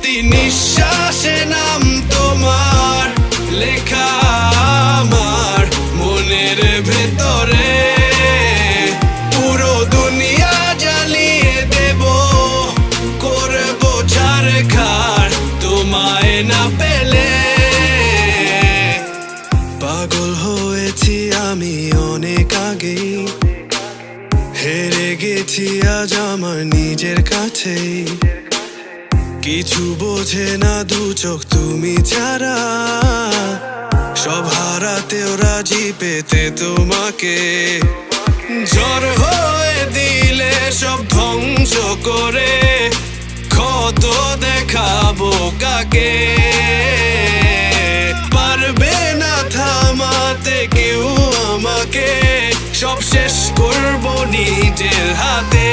প্রতি নিঃশ্বাসে নাম তোমার লেখা আমার মনের ভেতরে। পুরো দুনিয়া জ্বালিয়ে দেব, করব ছারখার তোমায় না পেলে। পাগল হয়েছি আমি অনেক আগেই, হেরে গেছি আজ আমার নিজের কাছেই। কিছু বোঝে না দু চোখ তুমি ছাড়া, সব হারাতেও রাজি পেতে তোমাকে। ঝড় হয়ে দিলে সব ধ্বংস করে, ক্ষত দেখাবো কাকে। পারবে না থামাতে কেউ আমাকে, সব শেষ করবো নিজের হাতে।